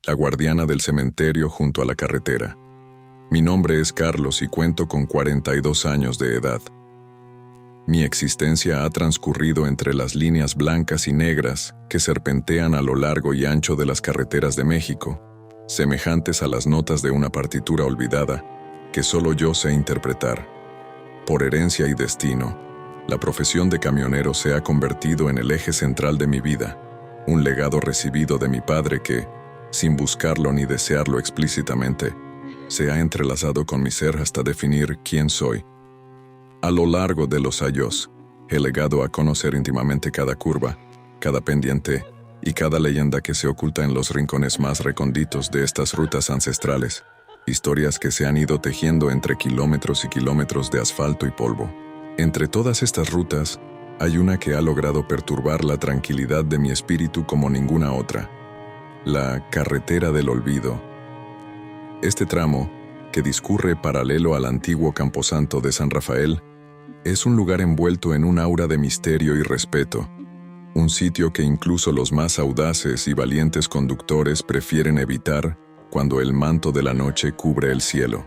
la guardiana del cementerio junto a la carretera. Mi nombre es Carlos y cuento con 42 años de edad. Mi existencia ha transcurrido entre las líneas blancas y negras que serpentean a lo largo y ancho de las carreteras de México, semejantes a las notas de una partitura olvidada que solo yo sé interpretar. Por herencia y destino, la profesión de camionero se ha convertido en el eje central de mi vida, un legado recibido de mi padre que, sin buscarlo ni desearlo explícitamente, se ha entrelazado con mi ser hasta definir quién soy. A lo largo de los años, he llegado a conocer íntimamente cada curva, cada pendiente y cada leyenda que se oculta en los rincones más recónditos de estas rutas ancestrales, historias que se han ido tejiendo entre kilómetros y kilómetros de asfalto y polvo. Entre todas estas rutas, hay una que ha logrado perturbar la tranquilidad de mi espíritu como ninguna otra: la carretera del olvido. Este tramo, que discurre paralelo al antiguo camposanto de San Rafael, es un lugar envuelto en un aura de misterio y respeto, un sitio que incluso los más audaces y valientes conductores prefieren evitar cuando el manto de la noche cubre el cielo.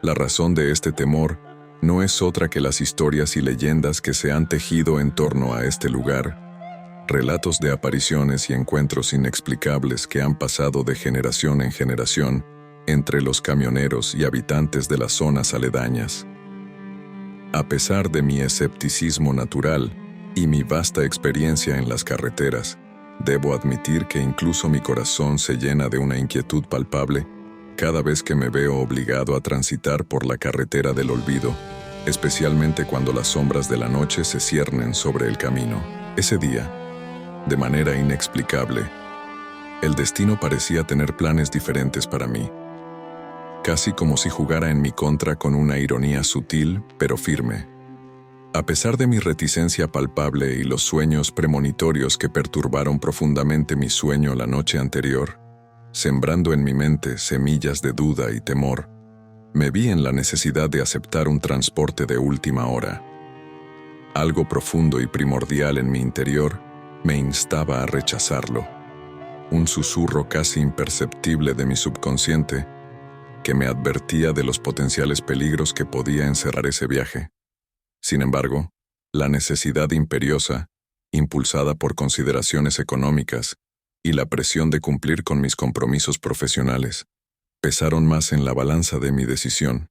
La razón de este temor no es otra que las historias y leyendas que se han tejido en torno a este lugar, relatos de apariciones y encuentros inexplicables que han pasado de generación en generación entre los camioneros y habitantes de las zonas aledañas. A pesar de mi escepticismo natural y mi vasta experiencia en las carreteras, debo admitir que incluso mi corazón se llena de una inquietud palpable cada vez que me veo obligado a transitar por la carretera del olvido, especialmente cuando las sombras de la noche se ciernen sobre el camino. Ese día, de manera inexplicable, el destino parecía tener planes diferentes para mí, casi como si jugara en mi contra con una ironía sutil pero firme. A pesar de mi reticencia palpable y los sueños premonitorios que perturbaron profundamente mi sueño la noche anterior, sembrando en mi mente semillas de duda y temor, me vi en la necesidad de aceptar un transporte de última hora. Algo profundo y primordial en mi interior me instaba a rechazarlo. Un susurro casi imperceptible de mi subconsciente que me advertía de los potenciales peligros que podía encerrar ese viaje. Sin embargo, la necesidad imperiosa, impulsada por consideraciones económicas, y la presión de cumplir con mis compromisos profesionales, pesaron más en la balanza de mi decisión.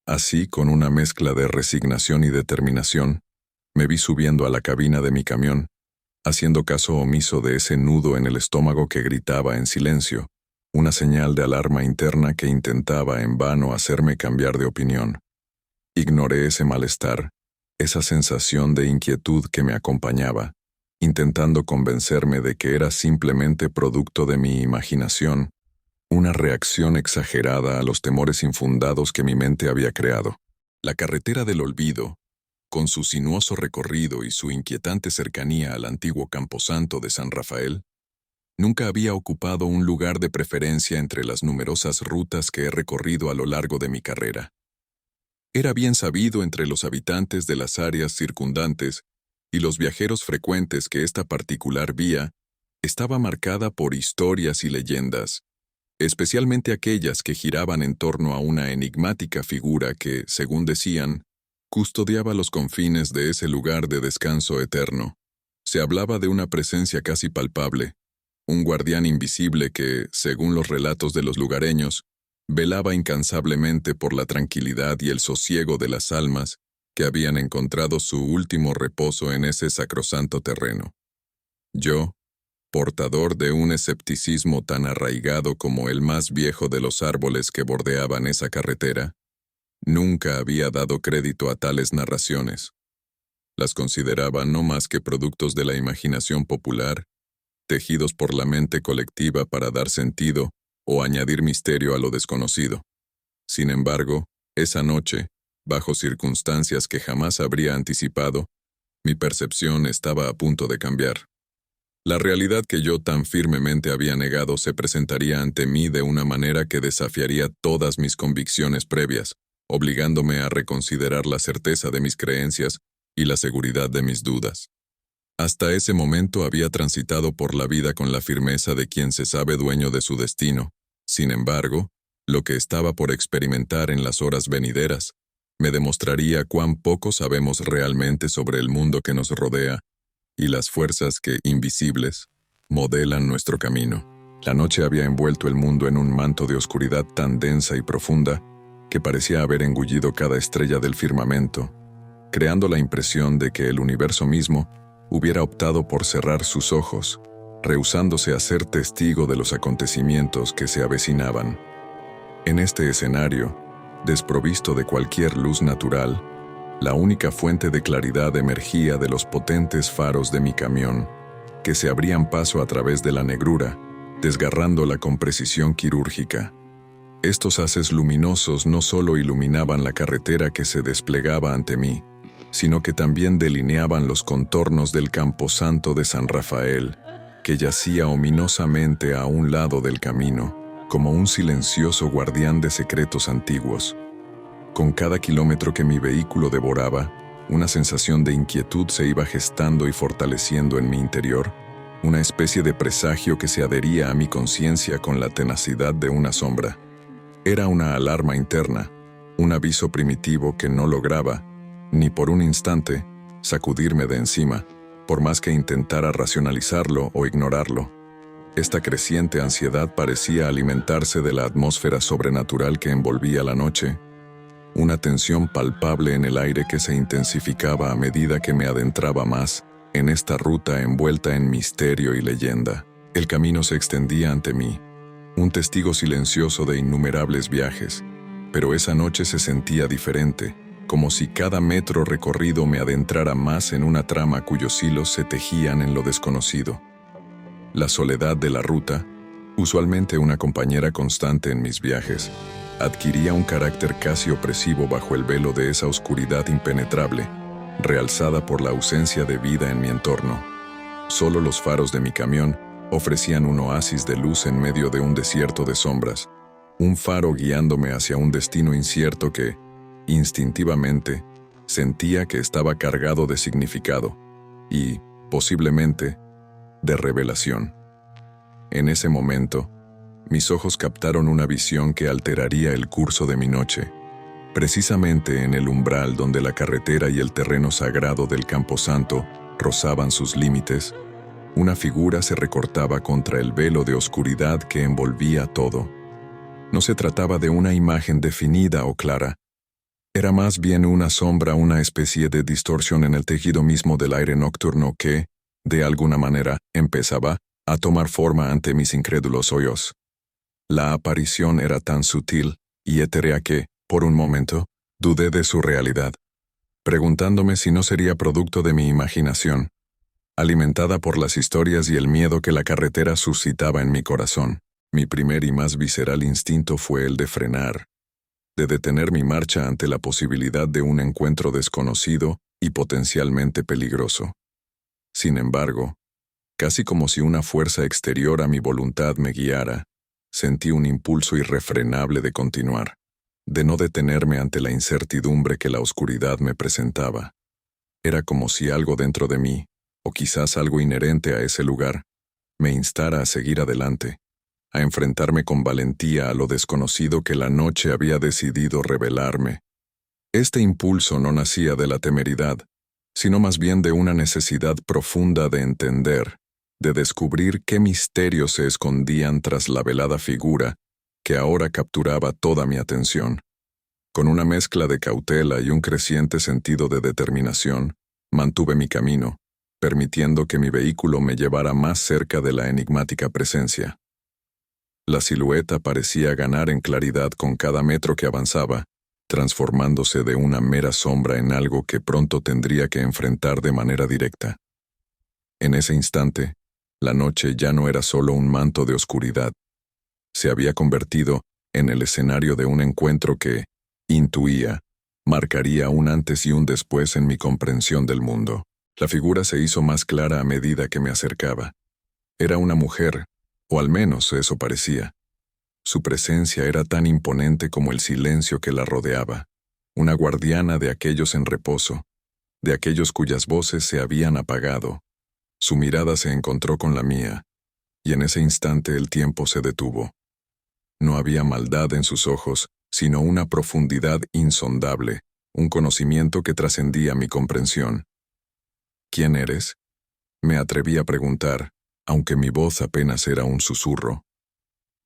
Así, con una mezcla de resignación y determinación, me vi subiendo a la cabina de mi camión, haciendo caso omiso de ese nudo en el estómago que gritaba en silencio, una señal de alarma interna que intentaba en vano hacerme cambiar de opinión. Ignoré ese malestar, esa sensación de inquietud que me acompañaba, intentando convencerme de que era simplemente producto de mi imaginación, una reacción exagerada a los temores infundados que mi mente había creado. La carretera del olvido, con su sinuoso recorrido y su inquietante cercanía al antiguo camposanto de San Rafael, nunca había ocupado un lugar de preferencia entre las numerosas rutas que he recorrido a lo largo de mi carrera. Era bien sabido entre los habitantes de las áreas circundantes y los viajeros frecuentes que esta particular vía estaba marcada por historias y leyendas, especialmente aquellas que giraban en torno a una enigmática figura que, según decían, custodiaba los confines de ese lugar de descanso eterno. Se hablaba de una presencia casi palpable, un guardián invisible que, según los relatos de los lugareños, velaba incansablemente por la tranquilidad y el sosiego de las almas que habían encontrado su último reposo en ese sacrosanto terreno. Yo, portador de un escepticismo tan arraigado como el más viejo de los árboles que bordeaban esa carretera, nunca había dado crédito a tales narraciones. Las consideraba no más que productos de la imaginación popular, tejidos por la mente colectiva para dar sentido o añadir misterio a lo desconocido. Sin embargo, esa noche, bajo circunstancias que jamás habría anticipado, mi percepción estaba a punto de cambiar. La realidad que yo tan firmemente había negado se presentaría ante mí de una manera que desafiaría todas mis convicciones previas, obligándome a reconsiderar la certeza de mis creencias y la seguridad de mis dudas. Hasta ese momento había transitado por la vida con la firmeza de quien se sabe dueño de su destino. Sin embargo, lo que estaba por experimentar en las horas venideras me demostraría cuán poco sabemos realmente sobre el mundo que nos rodea y las fuerzas que, invisibles, modelan nuestro camino. La noche había envuelto el mundo en un manto de oscuridad tan densa y profunda que parecía haber engullido cada estrella del firmamento, creando la impresión de que el universo mismo hubiera optado por cerrar sus ojos, rehusándose a ser testigo de los acontecimientos que se avecinaban. En este escenario, desprovisto de cualquier luz natural, la única fuente de claridad emergía de los potentes faros de mi camión, que se abrían paso a través de la negrura, desgarrándola con precisión quirúrgica. Estos haces luminosos no solo iluminaban la carretera que se desplegaba ante mí, sino que también delineaban los contornos del camposanto de San Rafael, que yacía ominosamente a un lado del camino, como un silencioso guardián de secretos antiguos. Con cada kilómetro que mi vehículo devoraba, una sensación de inquietud se iba gestando y fortaleciendo en mi interior, una especie de presagio que se adhería a mi conciencia con la tenacidad de una sombra. Era una alarma interna, un aviso primitivo que no lograba, ni por un instante, sacudirme de encima, por más que intentara racionalizarlo o ignorarlo. Esta creciente ansiedad parecía alimentarse de la atmósfera sobrenatural que envolvía la noche, una tensión palpable en el aire que se intensificaba a medida que me adentraba más en esta ruta envuelta en misterio y leyenda. El camino se extendía ante mí, un testigo silencioso de innumerables viajes, pero esa noche se sentía diferente, como si cada metro recorrido me adentrara más en una trama cuyos hilos se tejían en lo desconocido. La soledad de la ruta, usualmente una compañera constante en mis viajes, adquiría un carácter casi opresivo bajo el velo de esa oscuridad impenetrable, realzada por la ausencia de vida en mi entorno. Solo los faros de mi camión ofrecían un oasis de luz en medio de un desierto de sombras, un faro guiándome hacia un destino incierto que, instintivamente, sentía que estaba cargado de significado y, posiblemente, de revelación. En ese momento, mis ojos captaron una visión que alteraría el curso de mi noche. Precisamente en el umbral donde la carretera y el terreno sagrado del Camposanto rozaban sus límites, una figura se recortaba contra el velo de oscuridad que envolvía todo. No se trataba de una imagen definida o clara. Era más bien una sombra, una especie de distorsión en el tejido mismo del aire nocturno que, de alguna manera, empezaba a tomar forma ante mis incrédulos oídos. La aparición era tan sutil y etérea que, por un momento, dudé de su realidad, preguntándome si no sería producto de mi imaginación, alimentada por las historias y el miedo que la carretera suscitaba en mi corazón. Mi primer y más visceral instinto fue el de frenar, de detener mi marcha ante la posibilidad de un encuentro desconocido y potencialmente peligroso. Sin embargo, casi como si una fuerza exterior a mi voluntad me guiara, sentí un impulso irrefrenable de continuar, de no detenerme ante la incertidumbre que la oscuridad me presentaba. Era como si algo dentro de mí, o quizás algo inherente a ese lugar, me instara a seguir adelante, a enfrentarme con valentía a lo desconocido que la noche había decidido revelarme. Este impulso no nacía de la temeridad, sino más bien de una necesidad profunda de entender, de descubrir qué misterios se escondían tras la velada figura que ahora capturaba toda mi atención. Con una mezcla de cautela y un creciente sentido de determinación, mantuve mi camino, permitiendo que mi vehículo me llevara más cerca de la enigmática presencia. La silueta parecía ganar en claridad con cada metro que avanzaba, transformándose de una mera sombra en algo que pronto tendría que enfrentar de manera directa. En ese instante, la noche ya no era solo un manto de oscuridad. Se había convertido en el escenario de un encuentro que, intuía, marcaría un antes y un después en mi comprensión del mundo. La figura se hizo más clara a medida que me acercaba. Era una mujer, o al menos eso parecía. Su presencia era tan imponente como el silencio que la rodeaba, una guardiana de aquellos en reposo, de aquellos cuyas voces se habían apagado, Su mirada se encontró con la mía, y en ese instante el tiempo se detuvo. No había maldad en sus ojos, sino una profundidad insondable, un conocimiento que trascendía mi comprensión. ¿Quién eres?, me atreví a preguntar, aunque mi voz apenas era un susurro.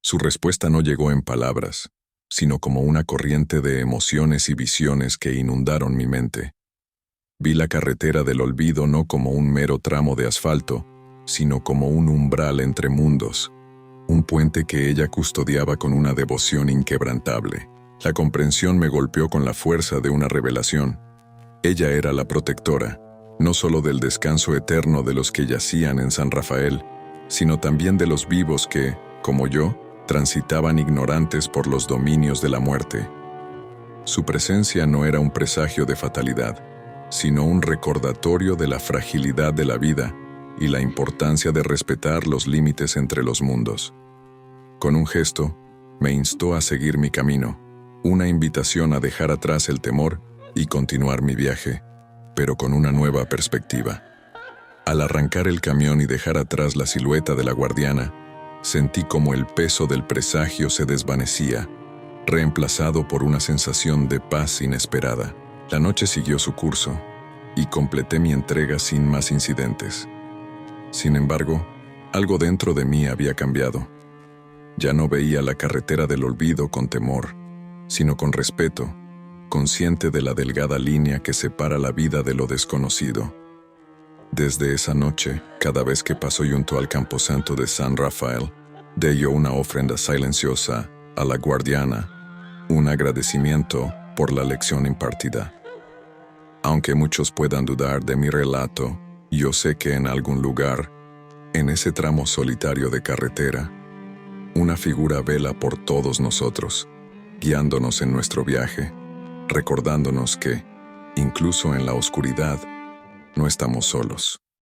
Su respuesta no llegó en palabras, sino como una corriente de emociones y visiones que inundaron mi mente. Vi la carretera del olvido no como un mero tramo de asfalto, sino como un umbral entre mundos, un puente que ella custodiaba con una devoción inquebrantable. La comprensión me golpeó con la fuerza de una revelación. Ella era la protectora, no solo del descanso eterno de los que yacían en San Rafael, sino también de los vivos que, como yo, transitaban ignorantes por los dominios de la muerte. Su presencia no era un presagio de fatalidad, sino un recordatorio de la fragilidad de la vida y la importancia de respetar los límites entre los mundos. Con un gesto, me instó a seguir mi camino, una invitación a dejar atrás el temor y continuar mi viaje, pero con una nueva perspectiva. Al arrancar el camión y dejar atrás la silueta de la guardiana, sentí como el peso del presagio se desvanecía, reemplazado por una sensación de paz inesperada. La noche siguió su curso, y completé mi entrega sin más incidentes. Sin embargo, algo dentro de mí había cambiado. Ya no veía la carretera del olvido con temor, sino con respeto, consciente de la delgada línea que separa la vida de lo desconocido. Desde esa noche, cada vez que paso junto al camposanto de San Rafael, doy yo una ofrenda silenciosa a la guardiana, un agradecimiento por la lección impartida. Aunque muchos puedan dudar de mi relato, yo sé que en algún lugar, en ese tramo solitario de carretera, una figura vela por todos nosotros, guiándonos en nuestro viaje, recordándonos que, incluso en la oscuridad, no estamos solos.